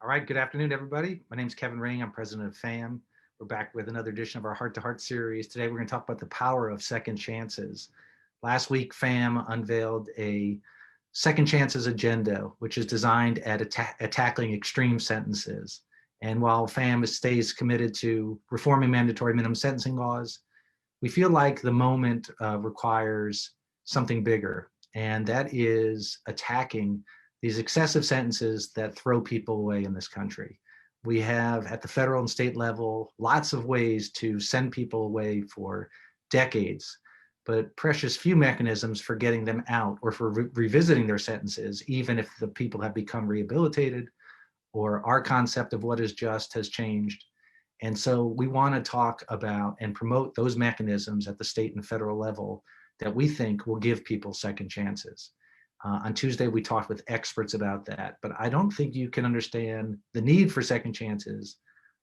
All right, good afternoon, everybody. My name is Kevin Ring. I'm president of FAMM. We're back with another edition of our Heart to Heart series. Today, we're going to talk about the power of second chances. Last week, FAMM unveiled a second chances agenda, which is designed at tackling extreme sentences. And while FAMM stays committed to reforming mandatory minimum sentencing laws, we feel like the moment requires something bigger, and that is attacking these excessive sentences that throw people away in this country. We have at the federal and state level lots of ways to send people away for decades, but precious few mechanisms for getting them out or for revisiting their sentences, even if the people have become rehabilitated or our concept of what is just has changed. And so we want to talk about and promote those mechanisms at the state and federal level that we think will give people second chances. On Tuesday, we talked with experts about that, but I don't think you can understand the need for second chances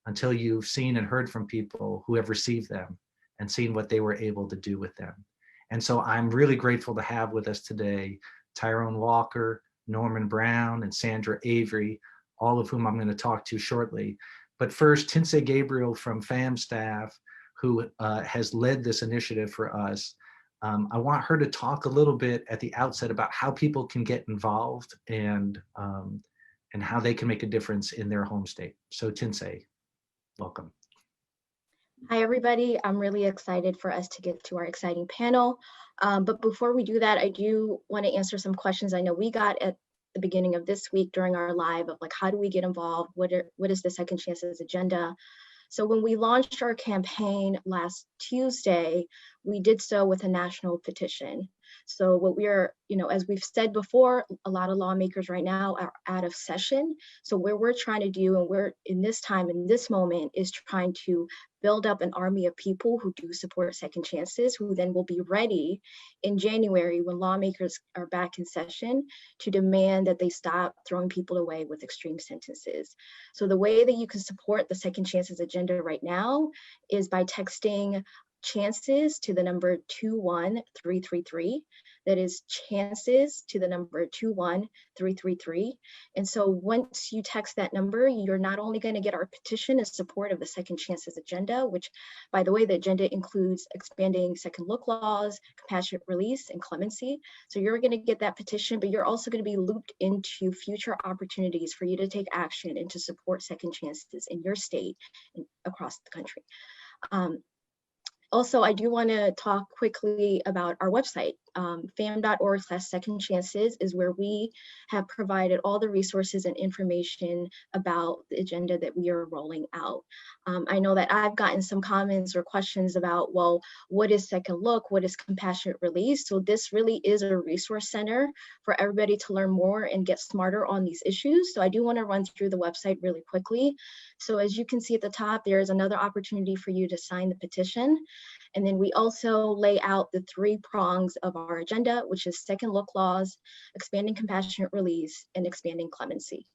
until you've seen and heard from people who have received them and seen what they were able to do with them. And so I'm really grateful to have with us today Tyrone Walker, Norman Brown, and Sandra Avery, all of whom I'm going to talk to shortly. But first, Tinsae Gebriel from FAMM staff, who has led this initiative for us. I want her to talk a little bit at the outset about how people can get involved and how they can make a difference in their home state. So Tinsae, welcome. Hi, everybody. I'm really excited for us to get to our exciting panel. But before we do that, I do want to answer some questions I know we got at the beginning of this week during our live of like, how do we get involved? What is the Second Chances agenda? So when we launched our campaign last Tuesday, we did so with a national petition. So what we are, as we've said before, a lot of lawmakers right now are out of session. So what we're trying to do, and we're in this time, in this moment, is trying to build up an army of people who do support second chances, who then will be ready in January when lawmakers are back in session to demand that they stop throwing people away with extreme sentences. So the way that you can support the Second Chances agenda right now is by texting chances to the number 21333. That is chances to the number 21333. And so once you text that number, you're not only going to get our petition in support of the Second Chances agenda, which, by the way, the agenda includes expanding second look laws, compassionate release, and clemency. So you're going to get that petition, but you're also going to be looped into future opportunities for you to take action and to support second chances in your state and across the country. Also, I do want to talk quickly about our website. FAMM.org/second chances is where we have provided all the resources and information about the agenda that we are rolling out. I know that I've gotten some comments or questions about, well, what is second look? What is compassionate release? So this really is a resource center for everybody to learn more and get smarter on these issues. So I do want to run through the website really quickly. So as you can see at the top, there is another opportunity for you to sign the petition. And then we also lay out the 3 prongs of our agenda, which is second look laws, expanding compassionate release, and expanding clemency.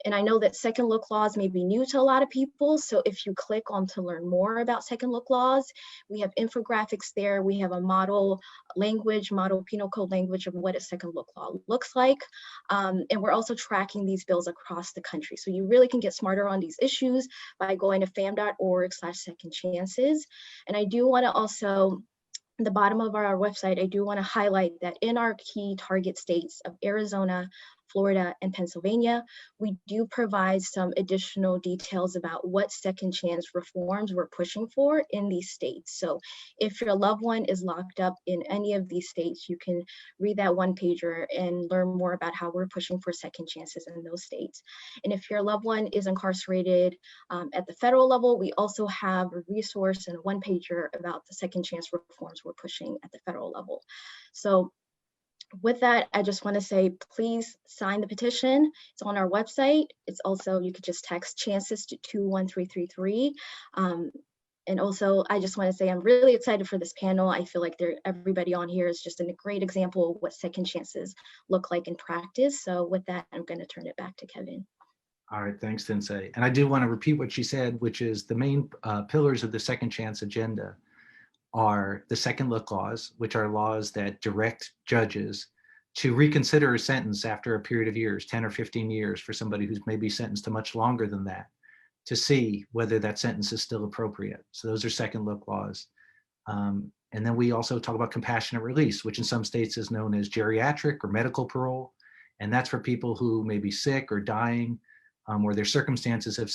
And I know that second look laws may be new to a lot of people. So if you click on to learn more about second look laws, we have infographics there. We have a model language, model penal code language of what a second look law looks like. And we're also tracking these bills across the country. So you really can get smarter on these issues by going to FAMM.org/second chances. And I do want to also, at the bottom of our website, I do want to highlight that in our key target states of Arizona, Florida, and Pennsylvania, we do provide some additional details about what second chance reforms we're pushing for in these states. So if your loved one is locked up in any of these states, you can read that one pager and learn more about how we're pushing for second chances in those states. And if your loved one is incarcerated at the federal level, we also have a resource and a one pager about the second chance reforms we're pushing at the federal level. So with that, I just want to say, please sign the petition. It's on our website. It's also, you could just text chances to 21333. And also, I just want to say I'm really excited for this panel. I feel like everybody on here is just a great example of what second chances look like in practice. So with that, I'm going to turn it back to Kevin. All right, thanks, Tinsae. And I do want to repeat what she said, which is the main pillars of the second chance agenda are the second look laws, which are laws that direct judges to reconsider a sentence after a period of years, 10 or 15 years, for somebody who's maybe sentenced to much longer than that, to see whether that sentence is still appropriate. So those are second look laws. And then we also talk about compassionate release, which in some states is known as geriatric or medical parole. And that's for people who may be sick or dying, or their circumstances have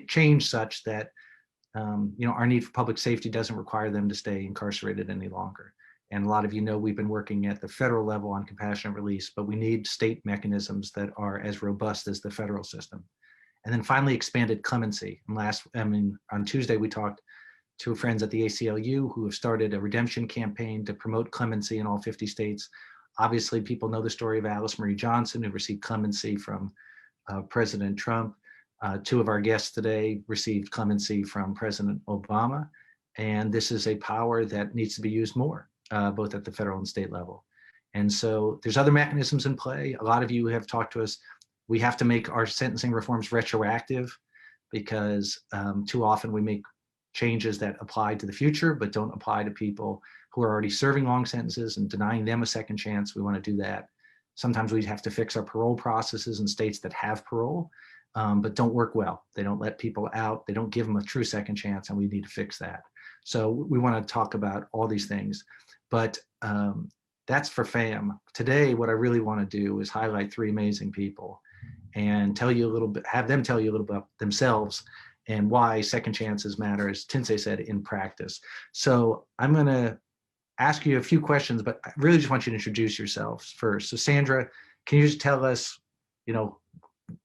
changed such that our need for public safety doesn't require them to stay incarcerated any longer. And a lot of you know we've been working at the federal level on compassionate release, but we need state mechanisms that are as robust as the federal system. And then finally, expanded clemency. And on Tuesday, we talked to friends at the ACLU who have started a redemption campaign to promote clemency in all 50 states. Obviously, people know the story of Alice Marie Johnson, who received clemency from President Trump. Two of our guests today received clemency from President Obama. And this is a power that needs to be used more, both at the federal and state level. And so there's other mechanisms in play. A lot of you have talked to us. We have to make our sentencing reforms retroactive because too often we make changes that apply to the future, but don't apply to people who are already serving long sentences and denying them a second chance. We want to do that. Sometimes we have to fix our parole processes in states that have parole, but don't work well. They don't let people out. They don't give them a true second chance, and we need to fix that. So we want to talk about all these things, but that's for FAMM. Today, what I really want to do is highlight three amazing people and tell you a little bit, have them tell you a little bit about themselves and why second chances matter, as Tinsae said, in practice. So I'm going to ask you a few questions, but I really just want you to introduce yourselves first. So Sandra, can you just tell us,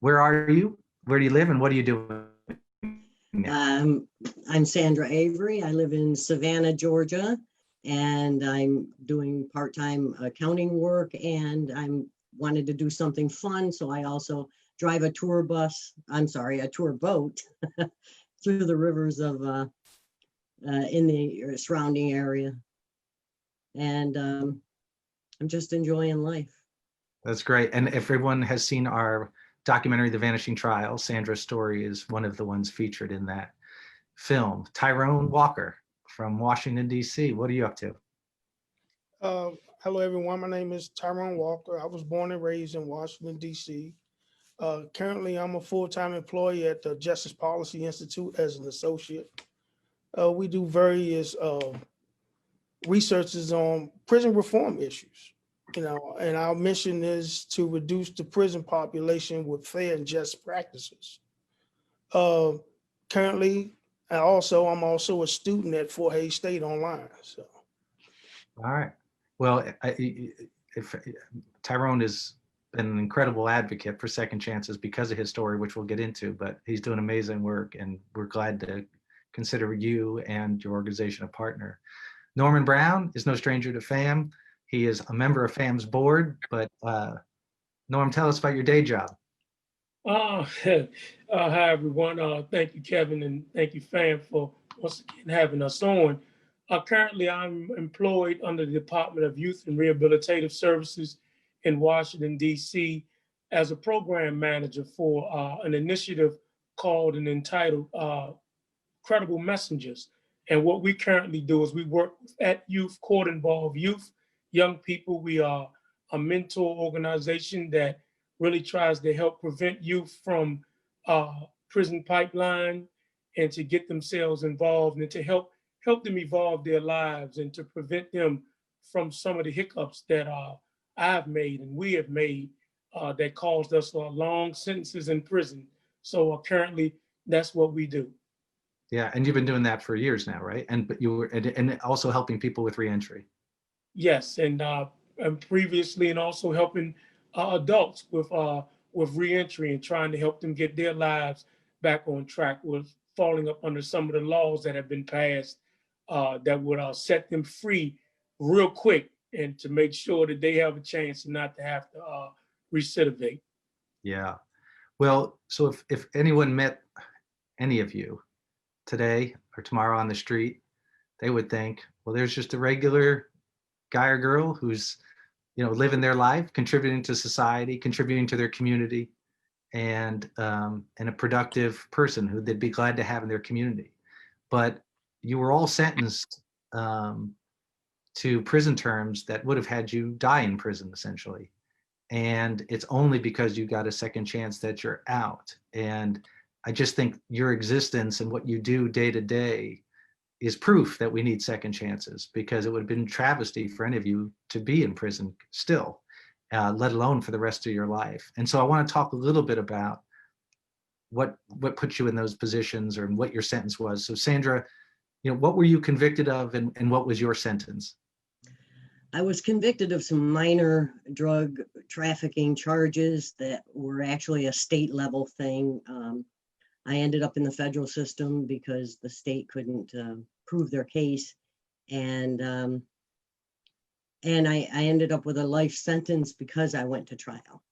where are you, where do you live, and what are you doing now? I'm Sandra Avery. I live in Savannah, Georgia, and I'm doing part-time accounting work, and I'm wanted to do something fun, so I also drive a tour boat through the rivers of in the surrounding area. And I'm just enjoying life. That's great. And if everyone has seen our documentary, The Vanishing Trial, Sandra's story is one of the ones featured in that film. Tyrone Walker from Washington, D.C. What are you up to? Hello, everyone. My name is Tyrone Walker. I was born and raised in Washington, D.C. Currently, I'm a full-time employee at the Justice Policy Institute as an associate. We do various researches on prison reform issues, and our mission is to reduce the prison population with fair and just practices. Currently, I'm also a student at Fort Hays State online. So. All right. Well, Tyrone has been an incredible advocate for second chances because of his story, which we'll get into, but he's doing amazing work, and we're glad to consider you and your organization a partner. Norman Brown is no stranger to FAMM. He is a member of FAMM's board, but Norm, tell us about your day job. Hi, everyone. Thank you, Kevin, and thank you, FAMM, for once again having us on. Currently, I'm employed under the Department of Youth and Rehabilitative Services in Washington, D.C. as a program manager for an initiative called and entitled Credible Messengers. And what we currently do is we work at youth, court-involved youth, young people. We are a mentor organization that really tries to help prevent youth from prison pipeline and to get themselves involved and to help them evolve their lives and to prevent them from some of the hiccups that I've made and we have made that caused us long sentences in prison. So currently, that's what we do. Yeah, and you've been doing that for years now, right? But you were and also helping people with reentry. Yes, and previously, and also helping adults with reentry and trying to help them get their lives back on track with falling up under some of the laws that have been passed that would set them free real quick and to make sure that they have a chance not to have to recidivate. Yeah. Well, so if anyone met any of you today or tomorrow on the street, they would think, well, there's just a regular guy or girl who's, living their life, contributing to society, contributing to their community, and a productive person who they'd be glad to have in their community. But you were all sentenced to prison terms that would have had you die in prison, essentially. and it's only because you got a second chance that you're out. And I just think your existence and what you do day to day is proof that we need second chances, because it would have been travesty for any of you to be in prison still, let alone for the rest of your life. And so I want to talk a little bit about what put you in those positions, or what your sentence was. So Sandra, what were you convicted of, and what was your sentence? I was convicted of some minor drug trafficking charges that were actually a state level thing. I ended up in the federal system because the state couldn't prove their case. And I ended up with a life sentence because I went to trial.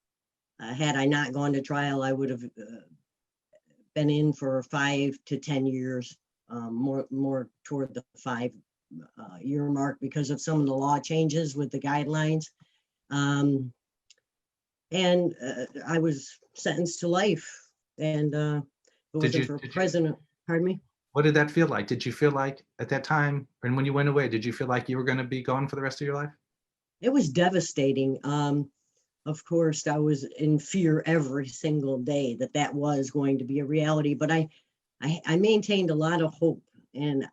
Had I not gone to trial, I would have been in for 5 to 10 years, more toward the 5-year mark, because of some of the law changes with the guidelines. And I was sentenced to life. And it wasn't for president. Pardon me? What did that feel like? Did you feel like at that time, and when you went away, did you feel like you were going to be gone for the rest of your life? It was devastating. Of course, I was in fear every single day that was going to be a reality, but I maintained a lot of hope, and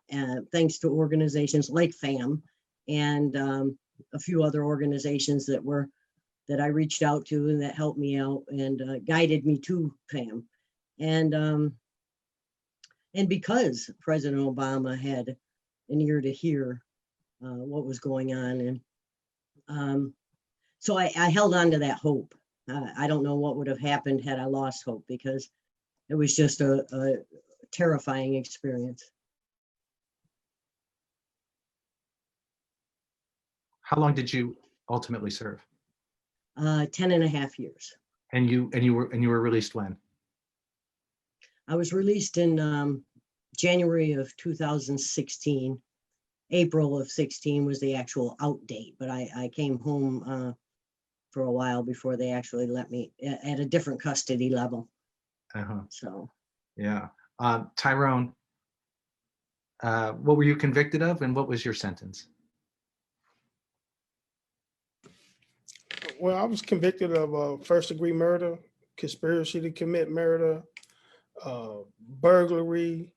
thanks to organizations like FAMM and a few other organizations that I reached out to and that helped me out and guided me to FAMM. And because President Obama had an ear to hear what was going on, and so I held on to that hope. I don't know what would have happened had I lost hope, because it was just a terrifying experience. How long did you ultimately serve? 10.5 years. And you were released when? I was released in January of 2016. April of 16 was the actual out date, but I came home for a while before they actually let me at a different custody level. So. Yeah. Tyrone, what were you convicted of, and what was your sentence? Well, I was convicted of first-degree murder, conspiracy to commit murder, burglary,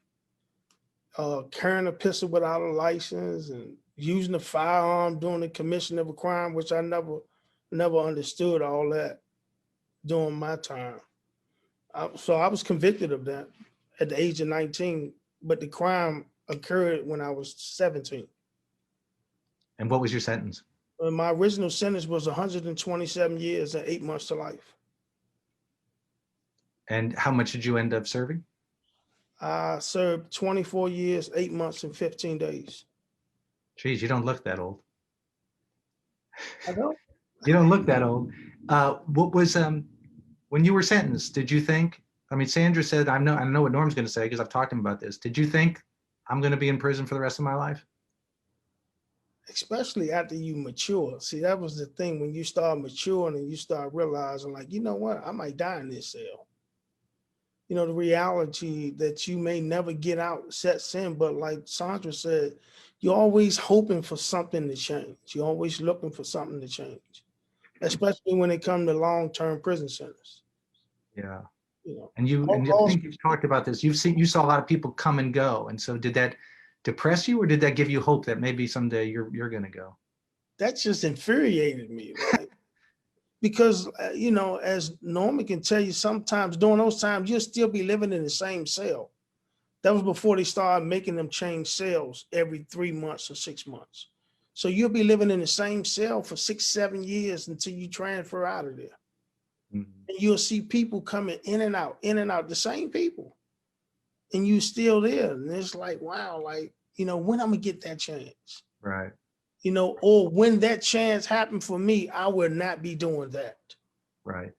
carrying a pistol without a license, and using a firearm during the commission of a crime, which I never understood all that during my time. So I was convicted of that at the age of 19, but the crime occurred when I was 17. And what was your sentence? My original sentence was 127 years and 8 months to life. And how much did you end up serving? I served 24 years, 8 months, and 15 days. Geez, you don't look that old. I don't. You don't look that old. What was when you were sentenced? Did you think? I mean, Sandra said, I know what Norm's going to say because I've talked to him about this. Did you think I'm going to be in prison for the rest of my life? Especially after you mature. See, that was the thing, when you start maturing and you start realizing, like, you know what, I might die in this cell. You know, the reality that you may never get out sets in. But like Sandra said, you're always hoping for something to change. You're always looking for something to change, especially when it comes to long-term prison centers. Yeah. You know, And I think you've talked about this. You saw a lot of people come and go. And so did that depress you, or did that give you hope that maybe someday you're going to go? That just infuriated me, right? Because, you know, as Norman can tell you, sometimes during those times, you'll still be living in the same cell. That was before they started making them change cells every 3 months or 6 months. So you'll be living in the same cell for 6, 7 years until you transfer out of there. Mm-hmm. And you'll see people coming in and out, the same people. And you still there. And it's like, wow, like, you know, when I'm gonna get that chance? Right. You know, or when that chance happened for me, I will not be doing that. Right.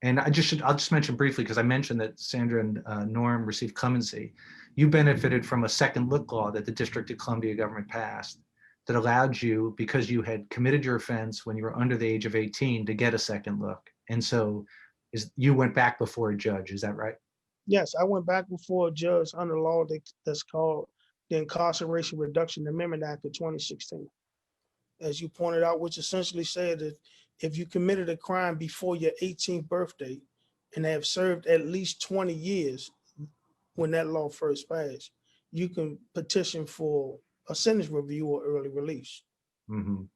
And I'll just mention briefly, because I mentioned that Sandra and Norm received clemency. You benefited from a second look law that the District of Columbia government passed that allowed you, because you had committed your offense when you were under the age of 18, to get a second look. And so you went back before a judge, is that right? Yes, I went back before a judge under law that's called the Incarceration Reduction Amendment Act of 2016. As you pointed out, which essentially said that if you committed a crime before your 18th birthday and have served at least 20 years when that law first passed, you can petition for a sentence review or early release. Mhm.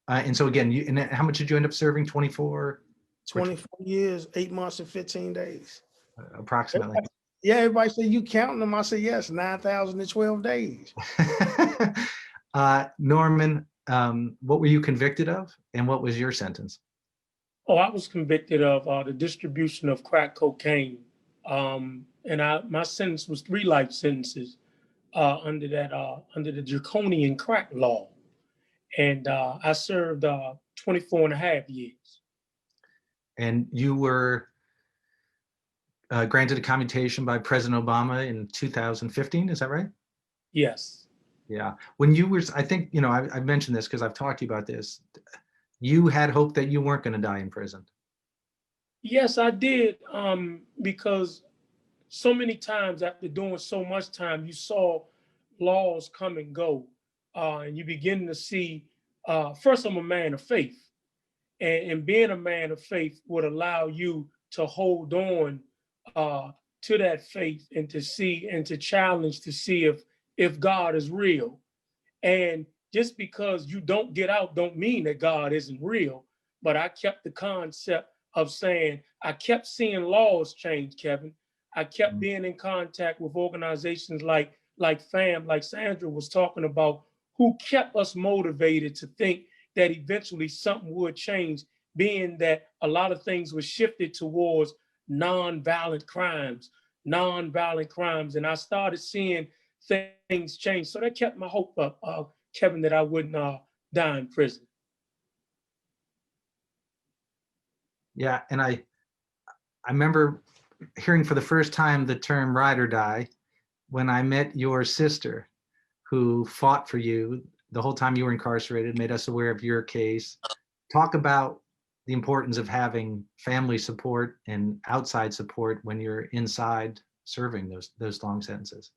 And so again, and how much did you end up serving? 24? 24 years, 8 months, and 15 days. Approximately. Yeah, everybody say you counting them. I say yes, 9,012 days. Norman, what were you convicted of, and what was your sentence? Oh, I was convicted of the distribution of crack cocaine. And my sentence was 3 life sentences under the draconian crack law. And I served 24 and a half years. And you were granted a commutation by President Obama in 2015, is that right? Yes. Yeah. When you were, I think, I've mentioned this because I've talked to you about this. You had hope that you weren't going to die in prison. Yes, I did. Because so many times after doing so much time, you saw laws come and go. And you begin to see, first, I'm a man of faith. And being a man of faith would allow you to hold on to that faith and to see and to challenge to see if God is real. And just because you don't get out don't mean that God isn't real. But I kept the concept of saying, I kept seeing laws change, Kevin. I kept being in contact with organizations like FAMM, like Sandra was talking about, who kept us motivated to think that eventually something would change, being that a lot of things were shifted towards nonviolent crimes. And I started seeing things change. So that kept my hope up, Kevin, that I wouldn't die in prison. Yeah. And I remember hearing for the first time the term ride or die when I met your sister, who fought for you the whole time you were incarcerated, made us aware of your case. Talk about the importance of having family support and outside support when you're inside serving those long sentences.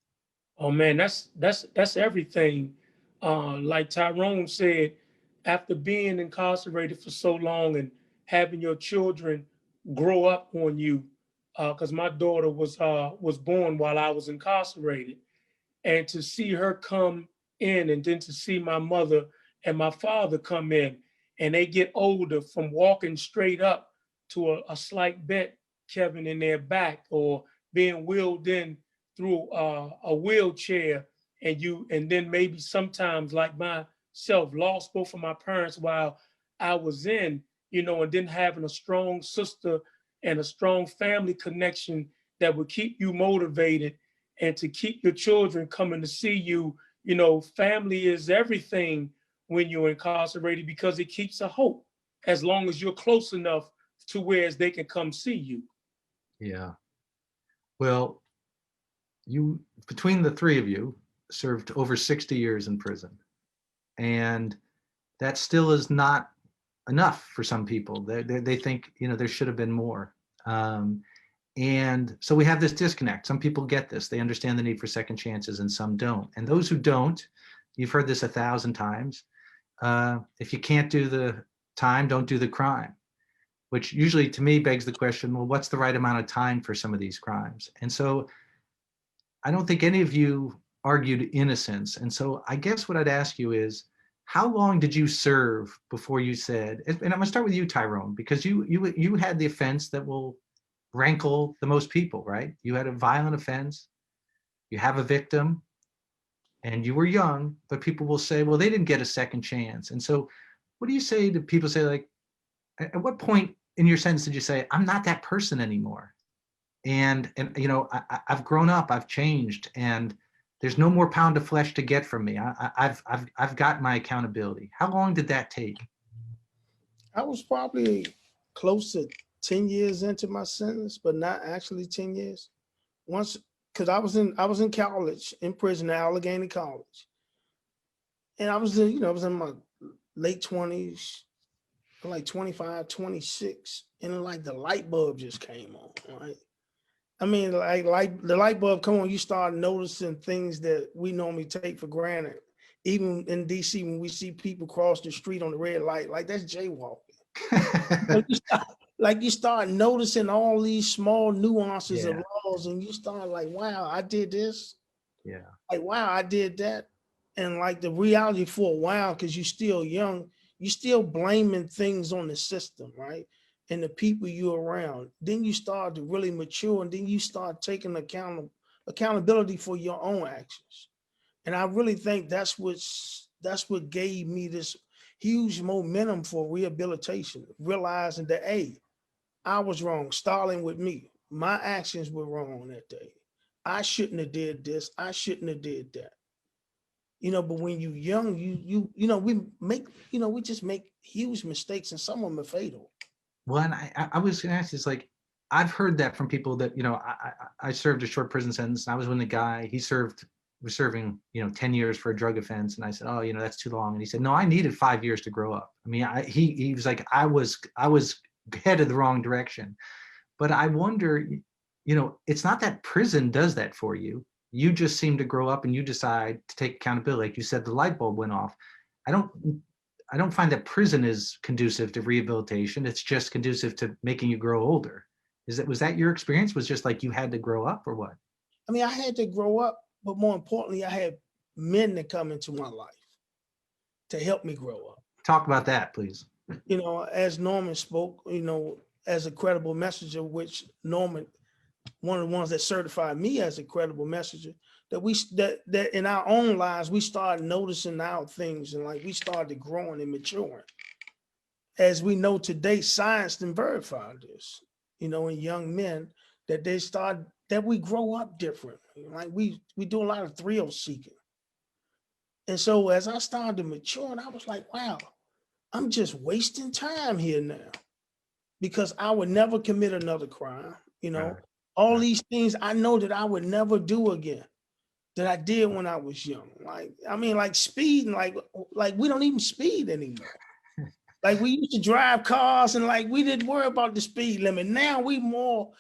Oh man, that's everything. Like Tyrone said, after being incarcerated for so long and having your children grow up on you, because my daughter was born while I was incarcerated, and to see her come in, and then to see my mother and my father come in, and they get older from walking straight up to a slight bent, Kevin, in their back, or being wheeled in through a wheelchair, and then maybe sometimes like myself lost both of my parents while I was in, and then having a strong sister and a strong family connection that would keep you motivated and to keep your children coming to see you. Family is everything when you're incarcerated, because it keeps a hope as long as you're close enough to where they can come see you. Yeah. Well, you, between the three of you, served over 60 years in prison. And that still is not enough for some people. They think, there should have been more. And so we have this disconnect. Some people get this. They understand the need for second chances, and some don't. And those who don't, you've heard this 1,000 times. If you can't do the time, don't do the crime, which usually to me begs the question, well, what's the right amount of time for some of these crimes? And so I don't think any of you argued innocence. And so I guess what I'd ask you is, how long did you serve before you said, and I'm gonna start with you, Tyrone, because you had the offense that will rankle the most people, right? You had a violent offense, you have a victim, and you were young, but people will say, well, they didn't get a second chance. And so what do you say to people say, like, at what point in your sentence did you say, I'm not that person anymore? And I've grown up, I've changed, and there's no more pound of flesh to get from me. I've got my accountability. How long did that take? I was probably close to 10 years into my sentence, but not actually 10 years. Once, because I was in college, in prison at Allegheny College. And I was in my late 20s, like 25, 26. And like the light bulb just came on, right? I mean, like the light bulb come on, you start noticing things that we normally take for granted. Even in DC, when we see people cross the street on the red light, like that's jaywalking. You start noticing all these small nuances of Yeah. laws, and you start like, wow, I did this. Yeah. Like, wow, I did that. And like the reality for a while, because you're still young, you're still blaming things on the system, right? And the people you're around. Then you start to really mature, and then you start taking accountability for your own actions. And I really think that's what gave me this huge momentum for rehabilitation, realizing that, hey, I was wrong, starting with me. My actions were wrong that day. I shouldn't have did this. I shouldn't have did that. But when you're young, we just make huge mistakes, and some of them are fatal. Well, and I was going to ask, is like, I've heard that from people that, I served a short prison sentence, and I was with a guy, was serving, 10 years for a drug offense. And I said, oh, that's too long. And he said, no, I needed 5 years to grow up. I mean, he was like, I was headed the wrong direction. But I wonder, it's not that prison does that for you. You just seem to grow up and you decide to take accountability. Like you said, the light bulb went off. I don't find that prison is conducive to rehabilitation. It's just conducive to making you grow older. Was that your experience? Was just like you had to grow up, or what? I mean, I had to grow up, but more importantly, I had men that come into my life to help me grow up. Talk about that, please. As Norman spoke, as a credible messenger, which Norman, one of the ones that certified me as a credible messenger, that in our own lives, we started noticing our things, and like we started growing and maturing. As we know today, science can verify this, in young men, that we grow up differently. Like we do a lot of thrill seeking. And so as I started to mature, and I was like, wow, I'm just wasting time here now, because I would never commit another crime. All these things I know that I would never do again, that I did when I was young. Like speeding, like we don't even speed anymore. Like we used to drive cars, and like we didn't worry about the speed limit. Now we more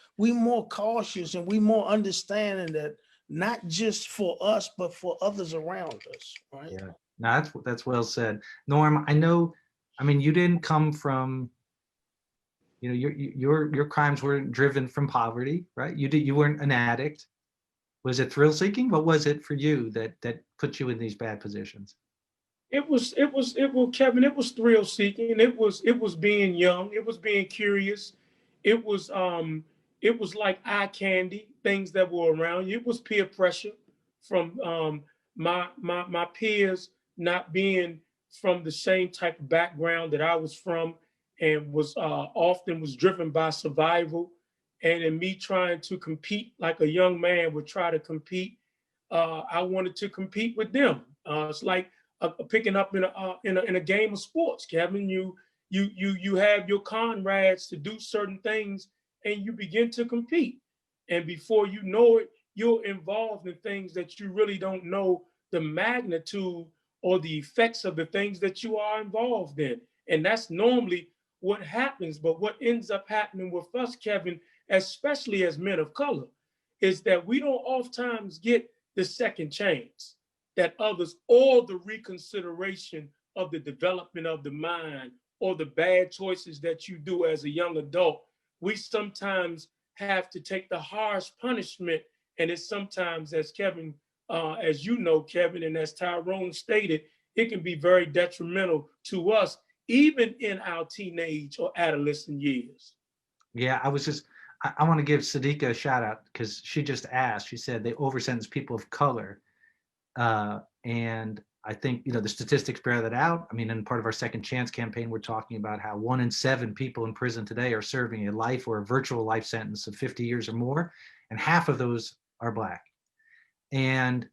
cautious, and we more understanding that not just for us, but for others around us. Right. Yeah. No, that's well said. Norm, I know, I mean, you didn't come from, your crimes weren't driven from poverty, right? You weren't an addict. Was it thrill seeking? What was it for you that put you in these bad positions? It was Kevin, it was thrill seeking. It was being young. It was being curious. It was like eye candy, things that were around you. It was peer pressure from my peers not being from the same type of background that I was from, and was often was driven by survival. And in me trying to compete like a young man would try to compete, I wanted to compete with them. It's like picking up in a game of sports, Kevin. You have your comrades to do certain things, and you begin to compete. And before you know it, you're involved in things that you really don't know the magnitude or the effects of the things that you are involved in. And that's normally what happens. But what ends up happening with us, Kevin, especially as men of color, is that we don't oftentimes get the second chance that others, or the reconsideration of the development of the mind, or the bad choices that you do as a young adult. We sometimes have to take the harsh punishment, and it's sometimes, as Kevin, as you know, Kevin, and as Tyrone stated, it can be very detrimental to us, even in our teenage or adolescent years. Yeah, I want to give Sadiqa a shout out, because she just asked, she said they over-sentence people of color. And I think, the statistics bear that out. I mean, in part of our Second Chance campaign, we're talking about how 1 in 7 people in prison today are serving a life or a virtual life sentence of 50 years or more, and half of those are Black. And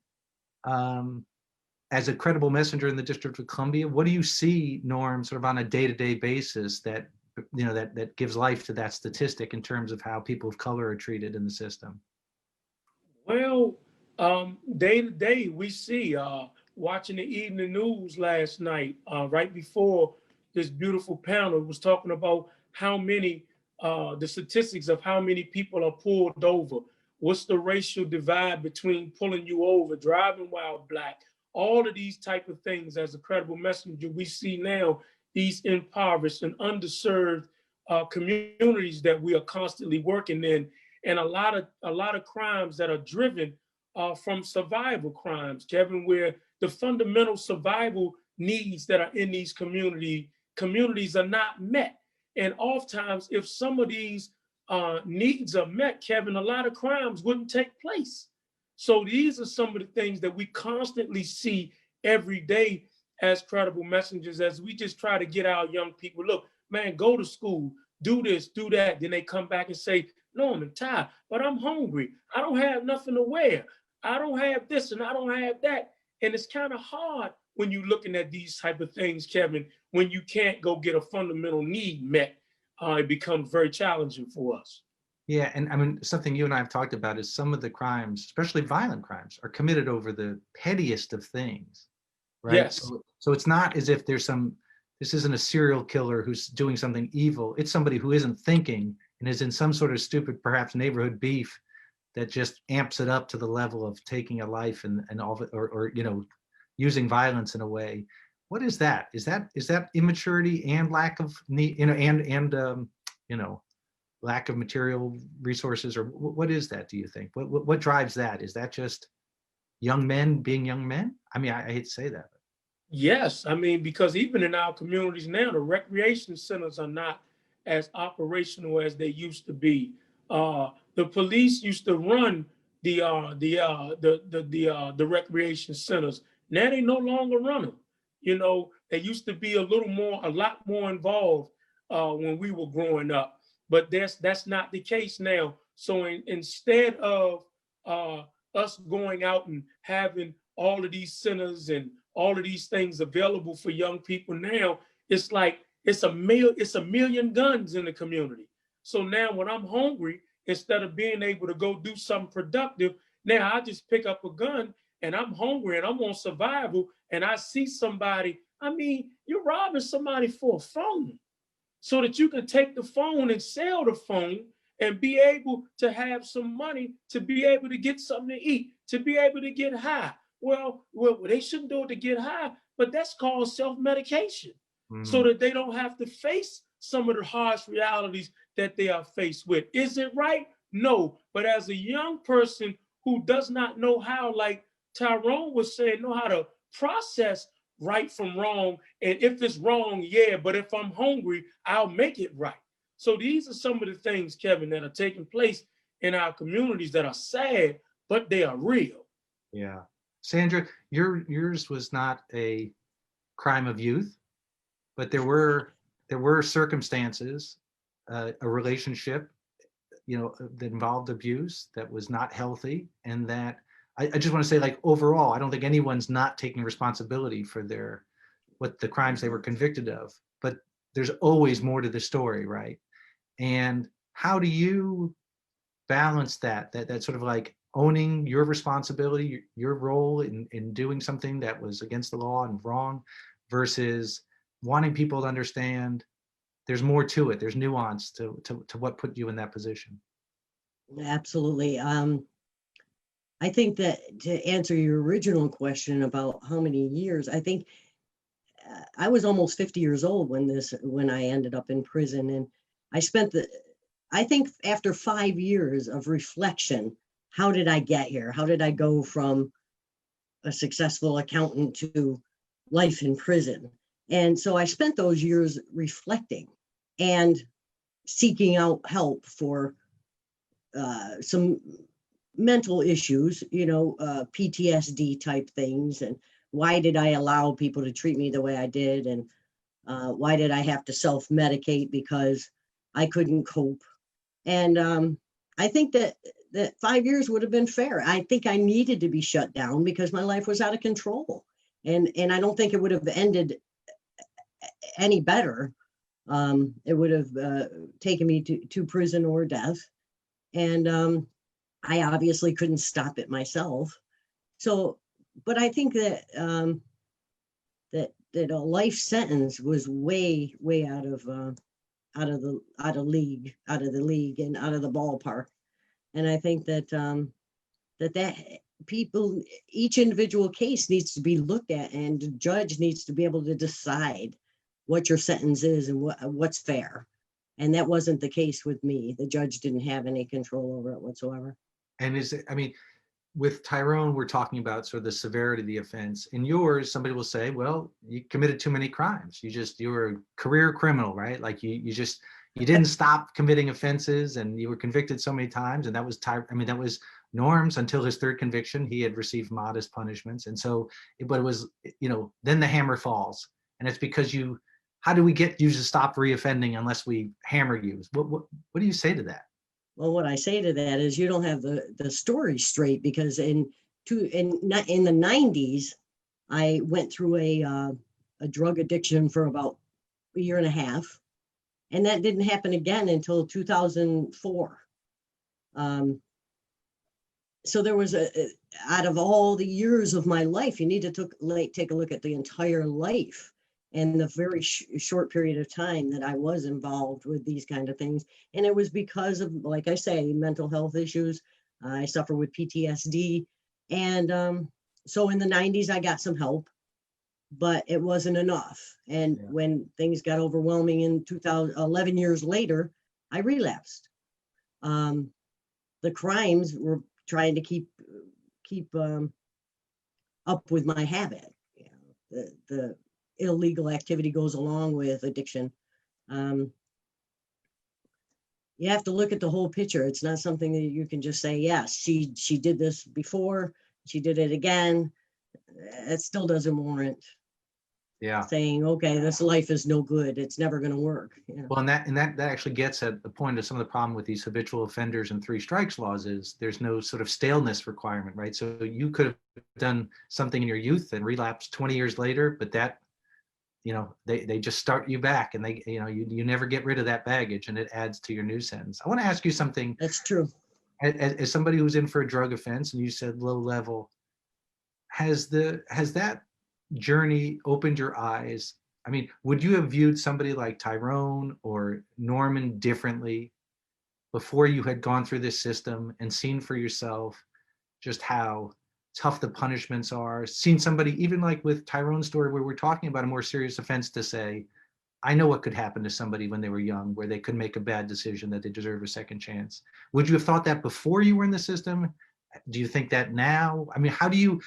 as a credible messenger in the District of Columbia, what do you see, Norm, sort of on a day-to-day basis that gives life to that statistic in terms of how people of color are treated in the system? Well, day to day, we see, watching the evening news last night, right before this beautiful panel was talking about how many, the statistics of how many people are pulled over. What's the racial divide between pulling you over, driving while Black? All of these type of things, as a credible messenger, we see now these impoverished and underserved communities that we are constantly working in, and a lot of crimes that are driven from survival crimes, Kevin, where the fundamental survival needs that are in these communities are not met. And oftentimes, if some of these needs are met, Kevin, a lot of crimes wouldn't take place. So these are some of the things that we constantly see every day as credible messengers, as we just try to get our young people, look, man, go to school, do this, do that. Then they come back and say, no, I'm tired, but I'm hungry. I don't have nothing to wear. I don't have this and I don't have that. And it's kind of hard when you're looking at these type of things, Kevin, when you can't go get a fundamental need met. It becomes very challenging for us. Yeah, and I mean, something you and I have talked about is some of the crimes, especially violent crimes, are committed over the pettiest of things, right? Yes. So it's not as if this isn't a serial killer who's doing something evil. It's somebody who isn't thinking and is in some sort of stupid, perhaps neighborhood beef that just amps it up to the level of taking a life and all of it, or using violence in a way. What is that? Is that immaturity and lack of need, and lack of material resources, or what is that, do you think? What drives that? Is that just young men being young men? I mean, I hate to say that. Yes, I mean, because even in our communities now, the recreation centers are not as operational as they used to be. The police used to run the recreation centers. Now they no longer run them. They used to be a lot more involved when we were growing up. But that's not the case now. So instead of us going out and having all of these centers and all of these things available for young people now, it's like it's a million guns in the community. So now when I'm hungry, instead of being able to go do something productive, now I just pick up a gun and I'm hungry and I'm on survival and I see somebody. I mean, you're robbing somebody for a phone so that you can take the phone and sell the phone and be able to have some money to be able to get something to eat, to be able to get high. Well, they shouldn't do it to get high, but that's called self-medication, so that they don't have to face some of the harsh realities that they are faced with. Is it right? No. But as a young person who does not know how, like Tyrone was saying, know how to process right from wrong. And if it's wrong, yeah, but if I'm hungry, I'll make it right. So these are some of the things, Kevin, that are taking place in our communities that are sad, but they are real. Yeah. Sandra, yours was not a crime of youth, but there were circumstances, a relationship, that involved abuse that was not healthy, and that I just want to say, like, overall, I don't think anyone's not taking responsibility for the crimes they were convicted of, but there's always more to the story, right? And how do you balance that sort of like owning your responsibility, your role in doing something that was against the law and wrong, versus wanting people to understand there's more to it, there's nuance to what put you in that position? Absolutely. I think that to answer your original question about how many years, I think I was almost 50 years old when I ended up in prison, and I think after 5 years of reflection, how did I get here? How did I go from a successful accountant to life in prison? And so I spent those years reflecting and seeking out help for some mental issues, PTSD type things. And why did I allow people to treat me the way I did? And why did I have to self-medicate because I couldn't cope? And I think that 5 years would have been fair. I think I needed to be shut down because my life was out of control. And I don't think it would have ended any better. It would have taken me to prison or death. And I obviously couldn't stop it myself. So, but I think that that a life sentence was way out of the league and out of the ballpark. And I think that people, each individual case needs to be looked at, and the judge needs to be able to decide what your sentence is and what's fair. And that wasn't the case with me. The judge didn't have any control over it whatsoever. And is it, I mean, with Tyrone, we're talking about sort of the severity of the offense. In yours, somebody will say, well, you committed too many crimes. You were a career criminal, right? Like you didn't stop committing offenses, and you were convicted so many times. And that was that was Norm's until his third conviction. He had received modest punishments. And so, but it was, then the hammer falls. And it's because how do we get you to stop reoffending unless we hammer you? What do you say to that? Well, what I say to that is you don't have the story straight, because in the 90s, I went through a drug addiction for about a year and a half, and that didn't happen again until 2004. So there was out of all the years of my life, you need to take a look at the entire life and the very short period of time that I was involved with these kind of things. And it was because of, like I say, mental health issues. I suffer with PTSD. And so in the 90s, I got some help, but it wasn't enough. And when things got overwhelming in 11 years later, I relapsed. The crimes were trying to keep up with my habit. The illegal activity goes along with addiction. You have to look at the whole picture. It's not something that you can just say, yes, she did this before, she did it again. It still doesn't warrant saying, okay, this life is no good, it's never going to work. Well, and that actually gets at the point of some of the problem with these habitual offenders and 3 strikes laws is there's no sort of staleness requirement, right? So you could have done something in your youth and relapsed 20 years later, but that, they just start you back, and they, you never get rid of that baggage, and it adds to your new sentence. I want to ask you something. That's true. As somebody who's in for a drug offense, and you said low level, has that journey opened your eyes? I mean, would you have viewed somebody like Tyrone or Norman differently before you had gone through this system and seen for yourself just how tough the punishments are? Seen somebody, even like with Tyrone's story, where we're talking about a more serious offense, to say, I know what could happen to somebody when they were young, where they could make a bad decision, that they deserve a second chance. Would you have thought that before you were in the system? Do you think that now? I mean, how do you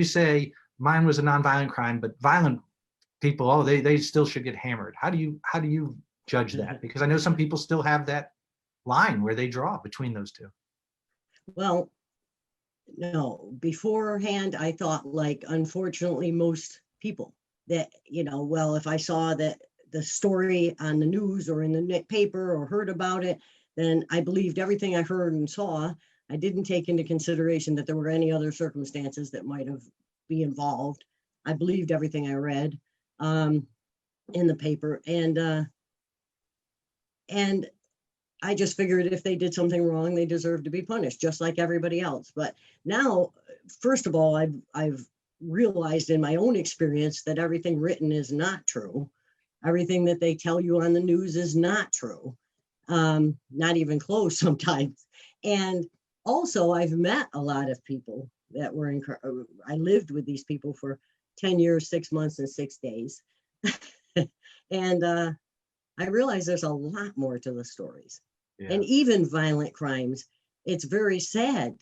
say mine was a nonviolent crime, but violent people, they still should get hammered? How do you judge that? Because I know some people still have that line where they draw between those two. Well, no, beforehand, I thought, like, unfortunately, most people, that, well, if I saw that the story on the news or in the paper or heard about it, then I believed everything I heard and saw. I didn't take into consideration that there were any other circumstances that might have been involved. I believed everything I read in the paper, and I just figured if they did something wrong, they deserved to be punished, just like everybody else. But now, first of all, I've realized in my own experience that everything written is not true. Everything that they tell you on the news is not true, not even close sometimes. And also, I've met a lot of people that were I lived with these people for 10 years, 6 months, and 6 days. And I realized there's a lot more to the stories. Yeah. And even violent crimes, it's very sad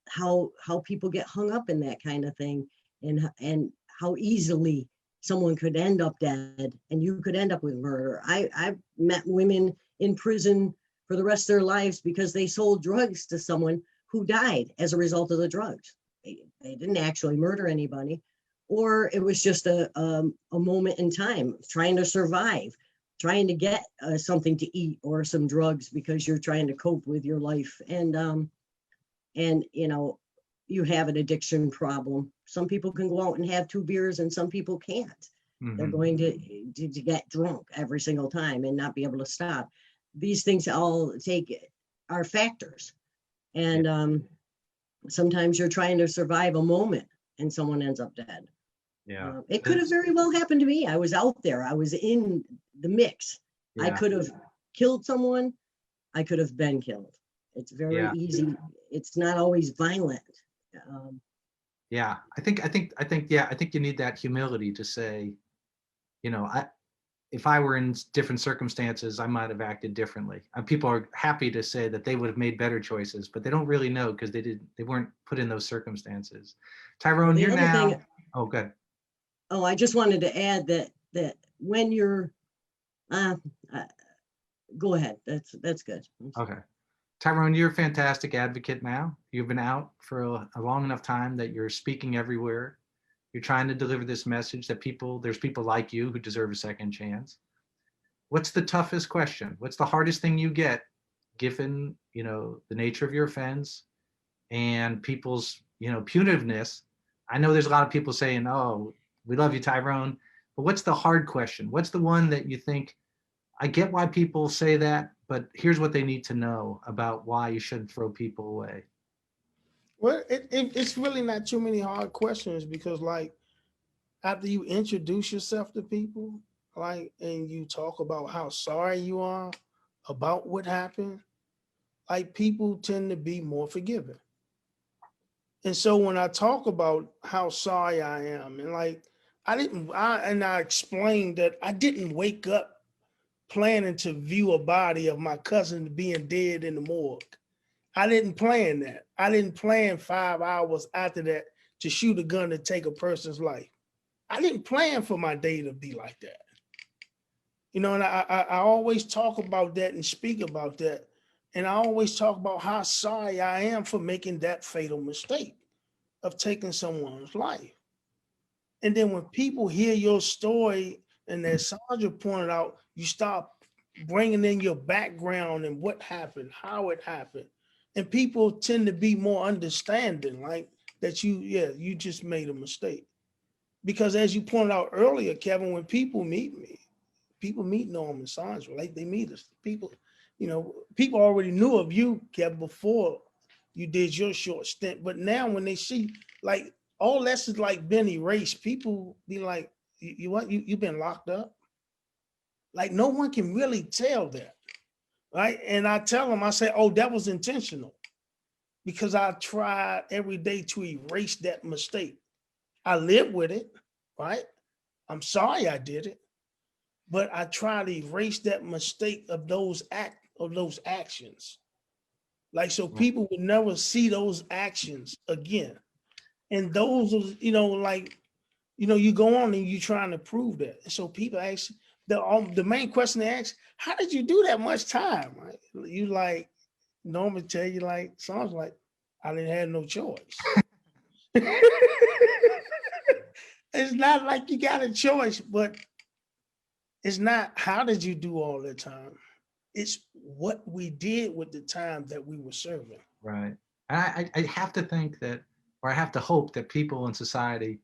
how people get hung up in that kind of thing, and how easily someone could end up dead, and you could end up with murder. I've met women in prison for the rest of their lives because they sold drugs to someone who died as a result of the drugs. They didn't actually murder anybody, or it was just a moment in time, trying to survive, trying to get something to eat or some drugs because you're trying to cope with your life. And you have an addiction problem. Some people can go out and have 2 beers and some people can't. Mm-hmm. They're going to get drunk every single time and not be able to stop. These things all are factors. And sometimes you're trying to survive a moment and someone ends up dead. Yeah, it could have very well happened to me. I was out there. I was in the mix. Yeah. I could have killed someone. I could have been killed. It's very easy. It's not always violent. I think you need that humility to say, you know, if I were in different circumstances, I might have acted differently. People are happy to say that they would have made better choices, but they don't really know because they weren't put in those circumstances. Tyrone, The you're other now, thing, oh, good. oh, I just wanted to add that when you're, uh, uh, go ahead. That's good. Okay. Tyrone, you're a fantastic advocate now. You've been out for a long enough time that you're speaking everywhere. You're trying to deliver this message that there's people like you who deserve a second chance. What's the toughest question? What's the hardest thing you get given, the nature of your offense and people's, punitiveness? I know there's a lot of people saying, oh, we love you, Tyrone, but what's the hard question? What's the one that you think, I get why people say that, but here's what they need to know about why you shouldn't throw people away? Well, it's really not too many hard questions because, like, after you introduce yourself to people, like, and you talk about how sorry you are about what happened, like, people tend to be more forgiving. And so when I talk about how sorry I am, and like, I explained that I didn't wake up planning to view a body of my cousin being dead in the morgue. I didn't plan that. I didn't plan 5 hours after that to shoot a gun to take a person's life. I didn't plan for my day to be like that. And I always talk about that and speak about that. And I always talk about how sorry I am for making that fatal mistake of taking someone's life. And then when people hear your story, and as Sandra pointed out, you start bringing in your background and what happened, how it happened. And people tend to be more understanding, like that you just made a mistake. Because as you pointed out earlier, Kevin, when people meet me, people meet Norm and Sandra, like they meet us. People already knew of you, Kevin, before you did your short stint. But now when they see, like, all that's is like been erased, people be like, you've been locked up? Like, no one can really tell that, right? And I tell them, I say, oh, that was intentional because I tried every day to erase that mistake. I live with it, right? I'm sorry I did it, but I try to erase that mistake of those actions. Like, so people would never see those actions again. And those are, you go on and you trying to prove that. And so people ask, the main question they ask, how did you do that much time? Right? You like, normally tell you, like, sounds like I didn't have no choice. It's not like you got a choice, but it's not how did you do all the time. It's what we did with the time that we were serving. Right. I have to think that, or I have to hope that people in society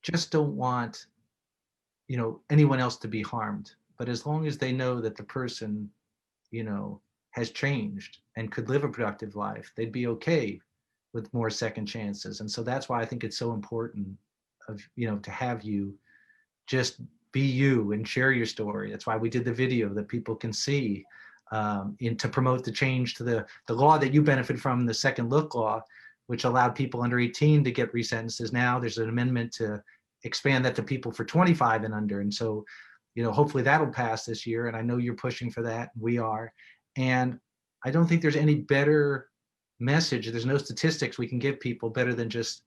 just don't want, anyone else to be harmed. But as long as they know that the person, has changed and could live a productive life, they'd be okay with more second chances. And so that's why I think it's so important to have you just be you and share your story. That's why we did the video that people can see to promote the change to the law that you benefit from, the second look law, which allowed people under 18 to get resentences. Now there's an amendment to expand that to people for 25 and under. And so, hopefully that'll pass this year. And I know you're pushing for that. We are. And I don't think there's any better message. There's no statistics we can give people better than just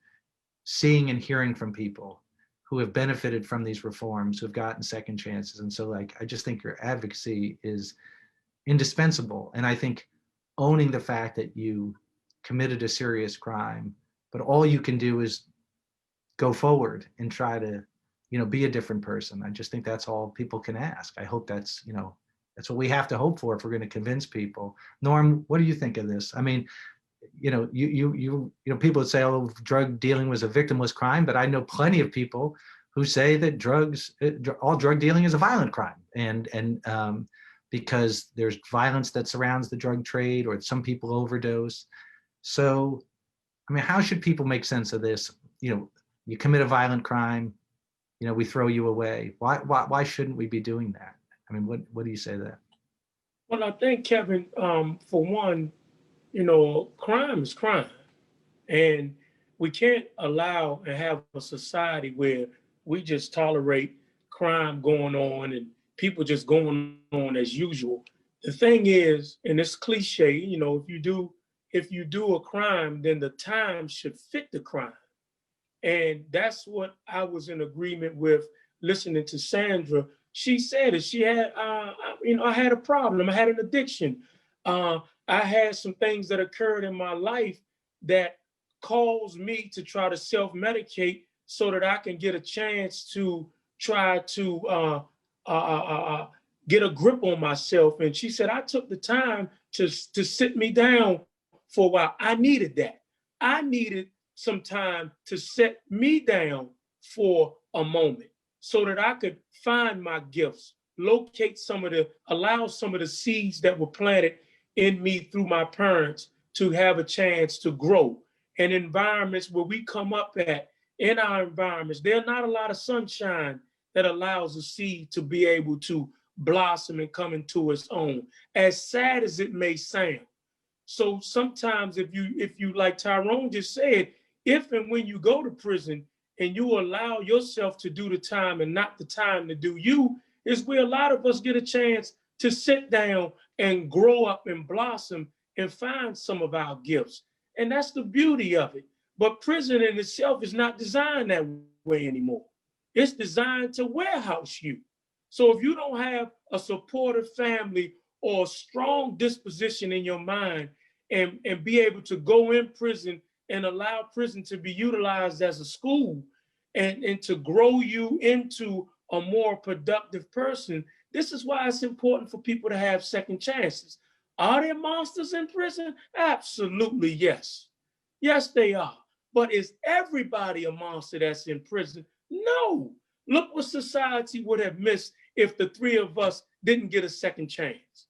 seeing and hearing from people who have benefited from these reforms, who have gotten second chances. And so, like, I just think your advocacy is indispensable. And I think owning the fact that you committed a serious crime, but all you can do is go forward and try to, be a different person. I just think that's all people can ask. I hope that's, that's what we have to hope for if we're going to convince people. Norm, what do you think of this? I mean, people would say, oh, drug dealing was a victimless crime, but I know plenty of people who say that all drug dealing is a violent crime, and because there's violence that surrounds the drug trade, or some people overdose. So, I mean, how should people make sense of this? You commit a violent crime, we throw you away. Why shouldn't we be doing that? I mean, what do you say to that? Well, I think, Kevin, for one, crime is crime. And we can't allow and have a society where we just tolerate crime going on and people just going on as usual. The thing is, and it's cliche, you know, if you do a crime, then the time should fit the crime. And that's what I was in agreement with listening to Sandra. She said it. She had, I had a problem. I had an addiction. I had some things that occurred in my life that caused me to try to self-medicate so that I can get a chance to try to get a grip on myself. And she said, I took the time to sit me down for a while. I needed that. I needed some time to set me down for a moment so that I could find my gifts, allow some of the seeds that were planted in me through my parents to have a chance to grow. And environments where we come up at, in our environments, there's not a lot of sunshine that allows a seed to be able to blossom and come into its own, as sad as it may sound. So sometimes if you like Tyrone just said, if and when you go to prison and you allow yourself to do the time and not the time to do you, is where a lot of us get a chance to sit down and grow up and blossom and find some of our gifts. And that's the beauty of it. But prison in itself is not designed that way anymore. It's designed to warehouse you. So if you don't have a supportive family or a strong disposition in your mind and be able to go in prison and allow prison to be utilized as a school and to grow you into a more productive person, this is why it's important for people to have second chances. Are there monsters in prison? Absolutely, yes. Yes, they are. But is everybody a monster that's in prison? No. Look what society would have missed if the three of us didn't get a second chance.